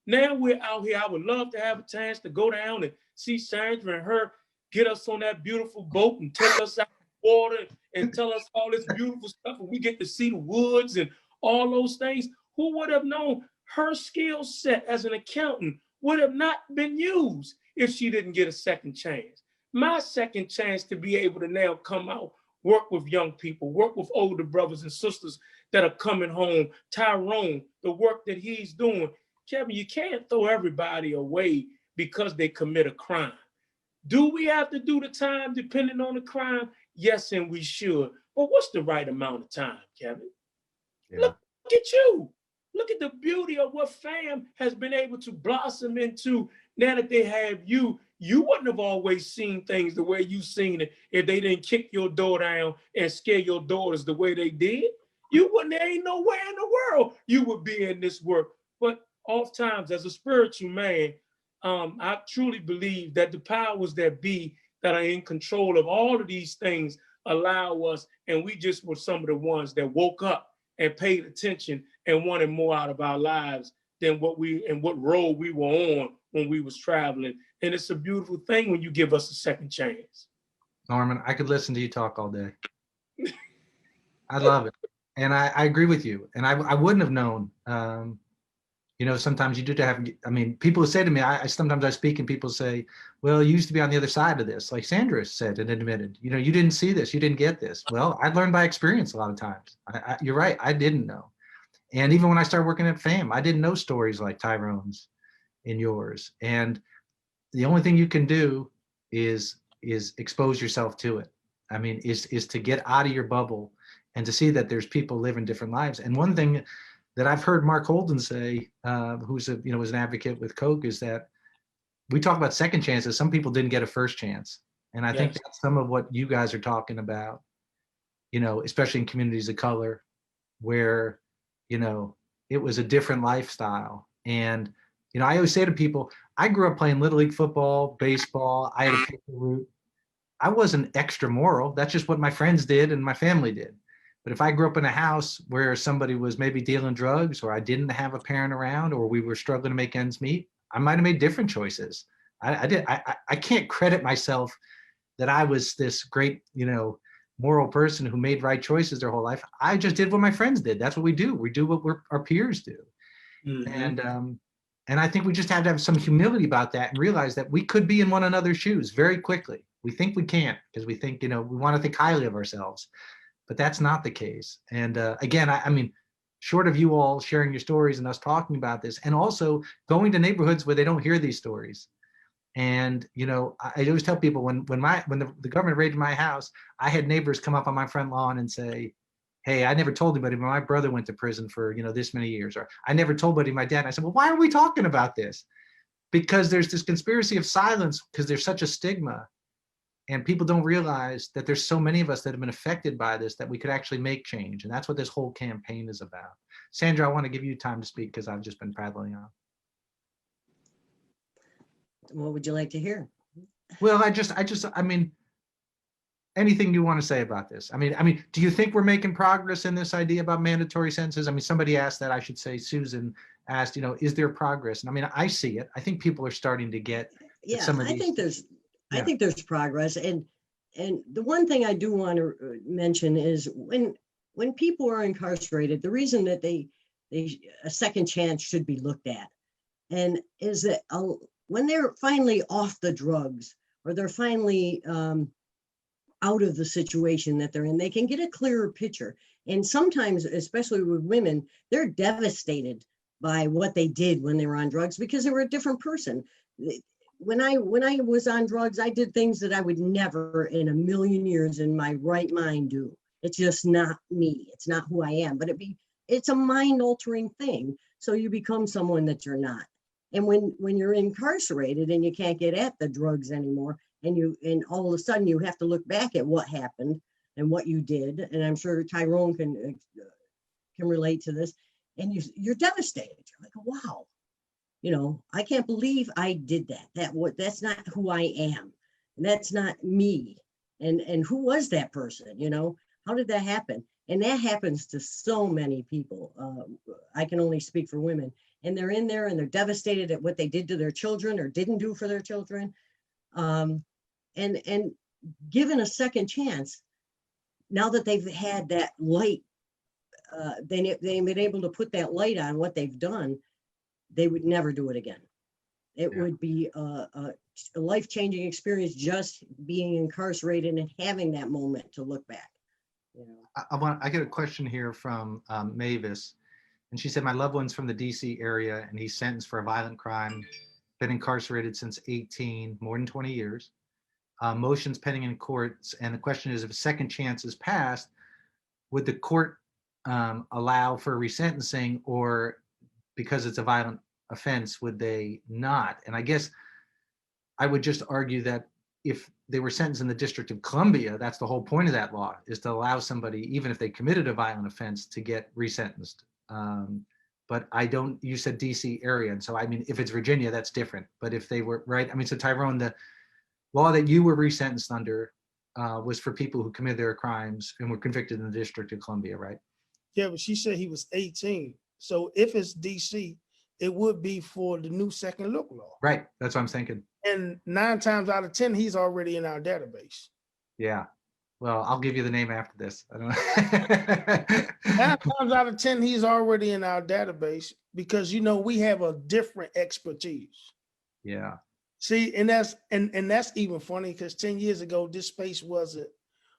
Now we're out here. I would love to have a chance to go down and see Sandra and her get us on that beautiful boat and take us out the water and tell us all this beautiful stuff. And we get to see the woods and all those things. Who would have known her skill set as an accountant would have not been used if she didn't get a second chance? My second chance to be able to now come out, work with young people, work with older brothers and sisters that are coming home. Tyrone, the work that he's doing. Kevin, you can't throw everybody away because they commit a crime. Do we have to do the time depending on the crime? Yes, and we should. But what's the right amount of time, Kevin? Yeah. Look at you. Look at the beauty of what FAMM has been able to blossom into now that they have you. You wouldn't have always seen things the way you've seen it if they didn't kick your door down and scare your daughters the way they did. You wouldn't, there ain't nowhere in the world you would be in this work. But oftentimes, as a spiritual man, I truly believe that the powers that be that are in control of all of these things allow us, and we just were some of the ones that woke up and paid attention and wanted more out of our lives than what road we were on when we was traveling. And it's a beautiful thing when you give us a second chance. Norman, I could listen to you talk all day. I love it. And I agree with you. And I wouldn't have known, you know, sometimes you do have, I mean, people say to me, sometimes I speak and people say, well, you used to be on the other side of this. Like Sandra said and admitted, you know, you didn't see this, you didn't get this. Well, I learned by experience a lot of times. You're right, I didn't know. And even when I started working at FAMM, I didn't know stories like Tyrone's and yours. And the only thing you can do is expose yourself to it. I mean, is to get out of your bubble and to see that there's people living different lives. And one thing that I've heard Mark Holden say, who's was an advocate with Coke, is that we talk about second chances. Some people didn't get a first chance. And I think that's some of what you guys are talking about, you know, especially in communities of color, where, you know, it was a different lifestyle. And, you know, I always say to people, I grew up playing Little League football, baseball. I had a paper route. I wasn't extra moral. That's just what my friends did and my family did. But if I grew up in a house where somebody was maybe dealing drugs, or I didn't have a parent around, or we were struggling to make ends meet, I might have made different choices. I can't credit myself that I was this great, you know, moral person who made right choices their whole life. I just did what my friends did. That's what we do. We do what our peers do. Mm-hmm. And I think we just have to have some humility about that and realize that we could be in one another's shoes very quickly. We think we can't because we think, you know, we want to think highly of ourselves. but that's not the case. And again, I mean, short of you all sharing your stories and us talking about this, and also going to neighborhoods where they don't hear these stories. And, you know, I always tell people when the government raided my house, I had neighbors come up on my front lawn and say, hey, I never told anybody, but my brother went to prison for, you know, this many years, or I never told anybody my dad. And I said, well, why are we talking about this? Because there's this conspiracy of silence, because there's such a stigma, and people don't realize that there's so many of us that have been affected by this, that we could actually make change. And that's what this whole campaign is about. Sandra, I want to give you time to speak because I've just been prattling on. What would you like to hear? Well, I mean, anything you want to say about this? I mean, do you think we're making progress in this idea about mandatory sentences? I mean, somebody asked that, I should say, Susan asked, you know, is there progress? And I mean, I see it. I think people are starting to get Yeah, some of I these. think there's, I Yeah. think there's progress. And the one thing I do want to mention is when people are incarcerated, the reason that they a second chance should be looked at, and is that when they're finally off the drugs, or they're finally out of the situation that they're in, they can get a clearer picture. And sometimes, especially with women, they're devastated by what they did when they were on drugs, because they were a different person. When I was on drugs, I did things that I would never in a million years in my right mind do. It's just not me. It's not who I am. But it's a mind-altering thing. So you become someone that you're not. And when you're incarcerated and you can't get at the drugs anymore, and all of a sudden you have to look back at what happened and what you did, and I'm sure Tyrone can relate to this, and you're devastated. You're like, wow, you know, I can't believe I did that. That's not who I am. And that's not me. And who was that person? You know, how did that happen? And that happens to so many people. I can only speak for women. And they're in there and they're devastated at what they did to their children or didn't do for their children. And given a second chance, now that they've had that light, they've been able to put that light on what they've done, they would never do it again. It would be a life-changing experience, just being incarcerated and having that moment to look back. You know? I get a question here from Mavis, and she said, my loved one's from the DC area, and he's sentenced for a violent crime, been incarcerated since 18, more than 20 years. Motions pending in courts, and the question is, if a second chance is passed, would the court allow for resentencing, or because it's a violent offense, would they not? And I guess I would just argue that if they were sentenced in the District of Columbia, that's the whole point of that law, is to allow somebody, even if they committed a violent offense, to get resentenced. But I don't, you said DC area. And so, I mean, if it's Virginia, that's different. But if they were, right, I mean, so Tyrone, the law that you were resentenced under was for people who committed their crimes and were convicted in the District of Columbia, right? Yeah, but she said he was 18. So if it's DC, it would be for the new second look law. Right, that's what I'm thinking. And 9 times out of 10, he's already in our database. Yeah. Well, I'll give you the name after this. I don't know. 9 times out of 10, he's already in our database, because, you know, we have a different expertise. Yeah. See, and that's even funny, because 10 years ago, this space wasn't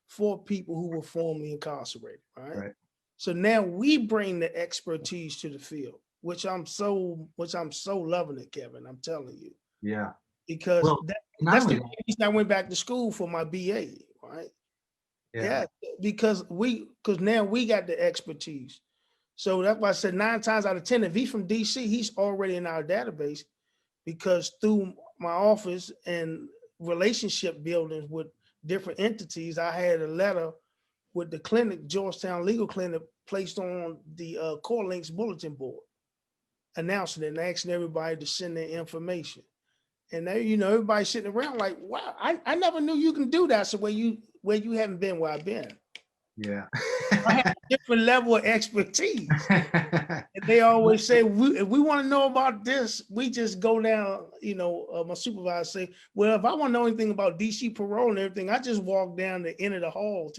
for people who were formerly incarcerated, right? So now we bring the expertise to the field, which I'm so loving it, Kevin. I'm telling you. Yeah. Because Well, that's the reason I went back to school for my BA, right? Yeah. Because now we got the expertise. So that's why I said 9 times out of 10, if he's from DC, he's already in our database, because through my office and relationship buildings with different entities, I had a letter with the clinic, Georgetown Legal Clinic, placed on the Core Links bulletin board, announcing it and asking everybody to send their information. And now, you know, everybody's sitting around like, wow, I never knew you can do that. So where you haven't been where I've been. Yeah. I have a different level of expertise. And they always say, if we want to know about this, we just go down, you know, my supervisor say, well, if I want to know anything about DC parole and everything, I just walk down the end of the hall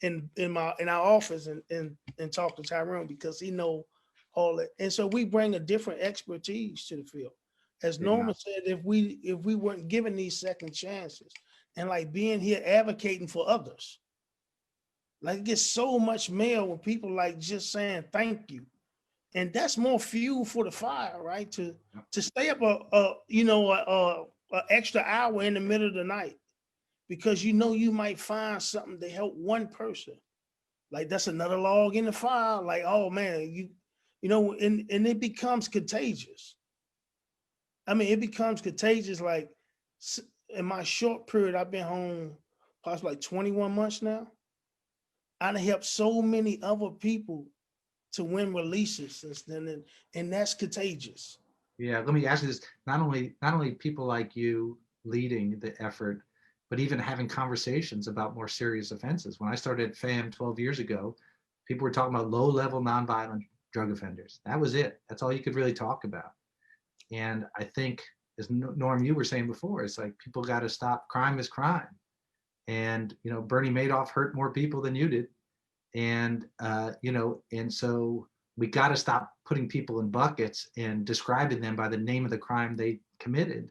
in our office and talk to Tyrone, because he know all that. And so we bring a different expertise to the field. As Norma said, if we weren't given these second chances, and like being here advocating for others, Like, it gets so much mail when people like just saying thank you. And that's more fuel for the fire, right? To stay up a extra hour in the middle of the night, because you know you might find something to help one person. Like, that's another log in the fire. Like, oh man, and it becomes contagious. I mean, it becomes contagious. Like, in my short period, I've been home possibly like 21 months now. I helped so many other people to win releases since then, and that's contagious. Yeah, let me ask you this: not only people like you leading the effort, but even having conversations about more serious offenses. When I started at FAMM 12 years ago, people were talking about low-level nonviolent drug offenders. That was it. That's all you could really talk about. And I think, as Norm, you were saying before, it's like people got to stop. Crime is crime. And, Bernie Madoff hurt more people than you did. And, and so we got to stop putting people in buckets and describing them by the name of the crime they committed.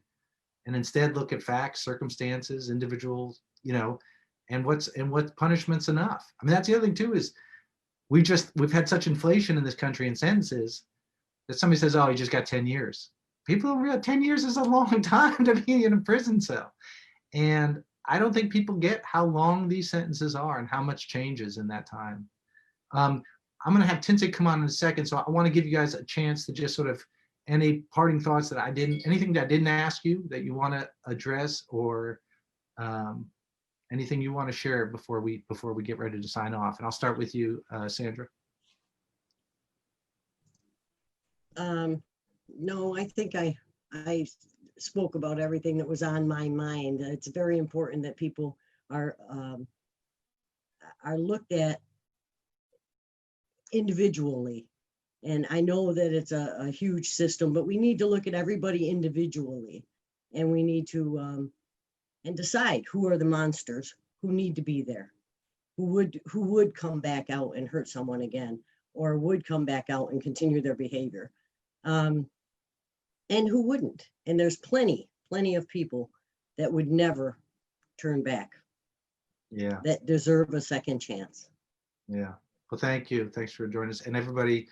And instead look at facts, circumstances, individuals, and what punishment's enough. I mean, that's the other thing too, is we've had such inflation in this country in sentences that somebody says, oh, you just got 10 years. People don't realize 10 years is a long time to be in a prison cell. And I don't think people get how long these sentences are and how much changes in that time. I'm going to have Tinsae come on in a second, so I want to give you guys a chance to just sort of any parting thoughts anything that I didn't ask you that you want to address, or anything you want to share before we get ready to sign off. And I'll start with you, Sandra. No, I think I spoke about everything that was on my mind. It's very important that people are looked at individually. And I know that it's a huge system, but we need to look at everybody individually, and we need to and decide who are the monsters, who need to be there, who would come back out and hurt someone again, or would come back out and continue their behavior. And who wouldn't. And there's plenty of people that would never turn back. Yeah. That deserve a second chance. Yeah. Well, thank you. Thanks for joining us. And everybody,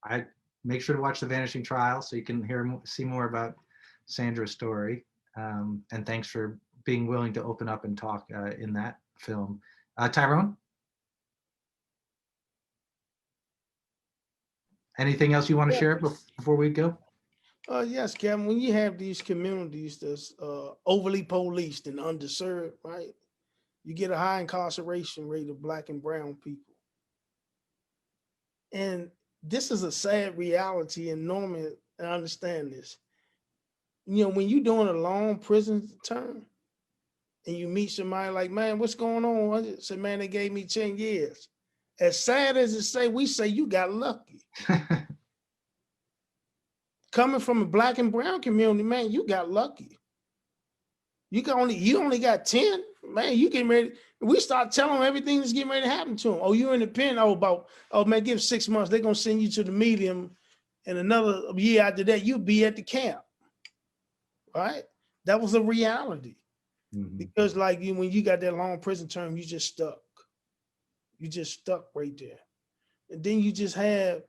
I make sure to watch The Vanishing Trial so you can see more about Sandra's story. And thanks for being willing to open up and talk in that film. Tyrone? Anything else you want to share before we go? Yes, Kevin, when you have these communities that's overly policed and underserved, right, you get a high incarceration rate of Black and brown people. And this is a sad reality, and Norman, I understand this. When you're doing a long prison term and you meet somebody like, man, what's going on? I said, man, they gave me 10 years. As sad as it say, we say you got lucky. Coming from a Black and brown community, man, you got lucky. You only got 10, man. You getting ready. We start telling them everything that's getting ready to happen to them. Oh, you're in the pen. Oh man, give 6 months. They're gonna send you to the medium, and another year after that, you'll be at the camp. Right? That was a reality. Mm-hmm. Because when you got that long prison term, you just stuck. You just stuck right there, and then you just have.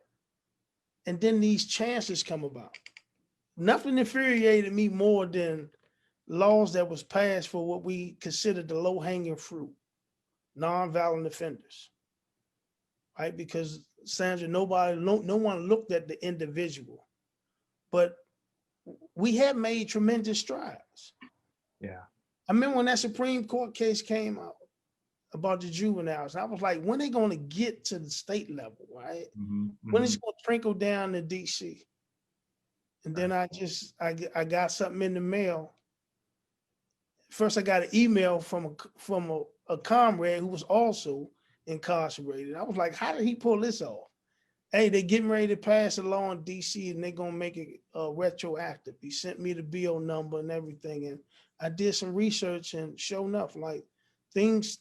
And then these chances come about. Nothing infuriated me more than laws that was passed for what we considered the low-hanging fruit, nonviolent offenders, right? Because Sandra, no one looked at the individual, but we have made tremendous strides. Yeah. I remember when that Supreme Court case came out about the juveniles, I was like, when are they going to get to the state level, right? Mm-hmm. When is it going to trickle down to DC? And then I got something in the mail. First, I got an email from a comrade who was also incarcerated. I was like, how did he pull this off? Hey, they're getting ready to pass a law in DC and they're going to make it retroactive. He sent me the bill number and everything. And I did some research, and sure enough, things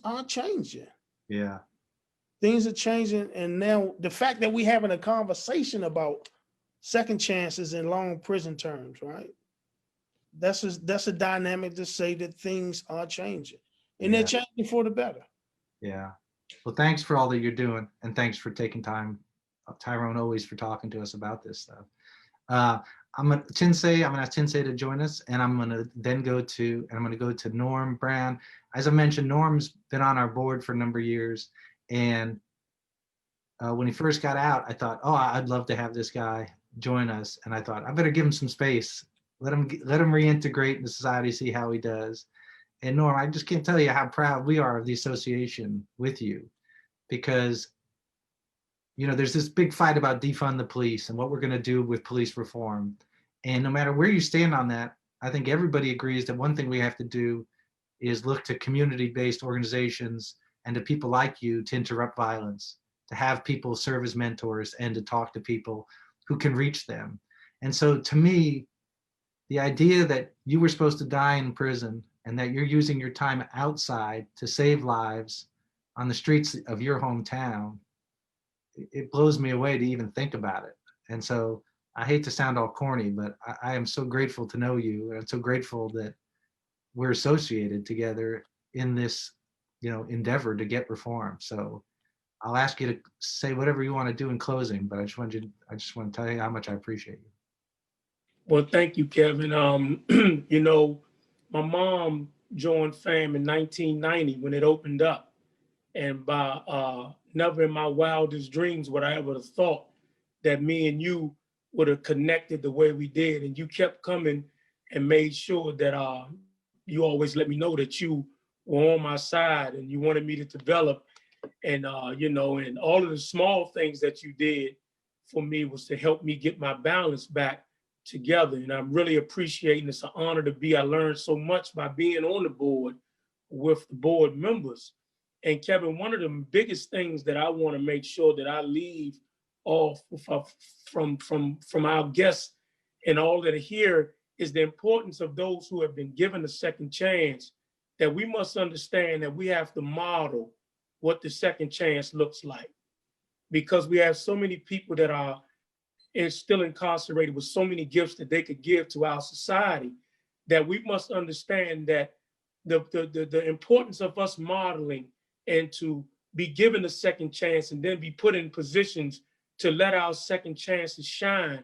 are changing. Yeah. Things are changing. And now the fact that we're having a conversation about second chances and long prison terms, right? That's a dynamic to say that things are changing, and they're changing for the better. Yeah. Well, thanks for all that you're doing, and thanks for taking time, Tyrone, always for talking to us about this stuff. I'm gonna ask Tinsae to join us, and I'm gonna go to Norm Brown. As I mentioned, Norm's been on our board for a number of years, and when he first got out, I thought, oh, I'd love to have this guy join us, and I thought I better give him some space, let him reintegrate into society, see how he does. And Norm, I just can't tell you how proud we are of the association with you, because there's this big fight about defund the police and what we're going to do with police reform. And no matter where you stand on that, I think everybody agrees that one thing we have to do is look to community-based organizations and to people like you to interrupt violence, to have people serve as mentors, and to talk to people who can reach them. And so to me, the idea that you were supposed to die in prison and that you're using your time outside to save lives on the streets of your hometown, it blows me away to even think about it. And so I hate to sound all corny, but I am so grateful to know you. And I'm so grateful that we're associated together in this, endeavor to get reform. So I'll ask you to say whatever you want to do in closing, but I just want to tell you how much I appreciate you. Well, thank you, Kevin. My mom joined FAMM in 1990 when it opened up. And by never in my wildest dreams would I ever have thought that me and you would have connected the way we did. And you kept coming and made sure that you always let me know that you were on my side and you wanted me to develop. And, and all of the small things that you did for me was to help me get my balance back together. And I'm really appreciating, it's an honor to be. I learned so much by being on the board with the board members. And Kevin, one of the biggest things that I want to make sure that I leave off from our guests and all that are here is the importance of those who have been given a second chance, that we must understand that we have to model what the second chance looks like. Because we have so many people that are still incarcerated with so many gifts that they could give to our society, that we must understand that the importance of us modeling and to be given a second chance and then be put in positions to let our second chances shine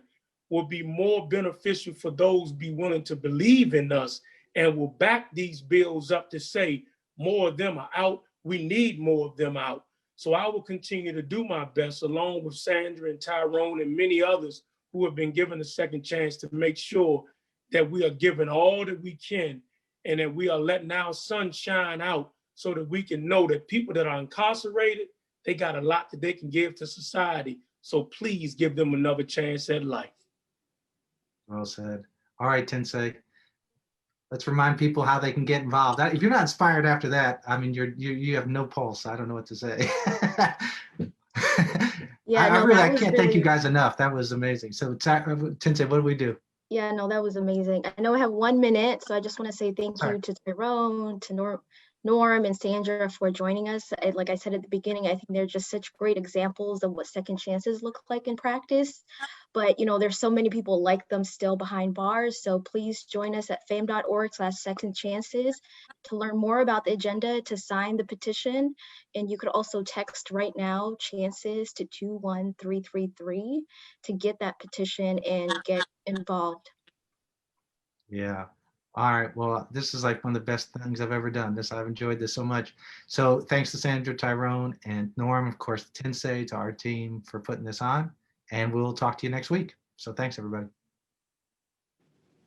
will be more beneficial for those be willing to believe in us and will back these bills up to say more of them are out. We need more of them out. So I will continue to do my best along with Sandra and Tyrone and many others who have been given a second chance to make sure that we are given all that we can and that we are letting our sun shine out so that we can know that people that are incarcerated, they got a lot that they can give to society. So please give them another chance at life. Well said. All right, Tinsae. Let's remind people how they can get involved. If you're not inspired after that, I mean, you have no pulse. I don't know what to say. Yeah, I can't thank you guys enough. That was amazing. So Tinsae, what do we do? Yeah, no, that was amazing. I know I have 1 minute, so I just want to say thank you to Tyrone, to Norm and Sandra for joining us. Like I said at the beginning, I think they're just such great examples of what second chances look like in practice. But there's so many people like them still behind bars. So please join us at FAMM.org/second chances to learn more about the agenda, to sign the petition. And you could also text right now chances to 21333 to get that petition and get involved. Yeah. All right. Well, this is like one of the best things I've ever done. I've enjoyed this so much. So thanks to Sandra, Tyrone, and Norm, of course, Tinsae, to our team for putting this on. And we'll talk to you next week. So thanks, everybody.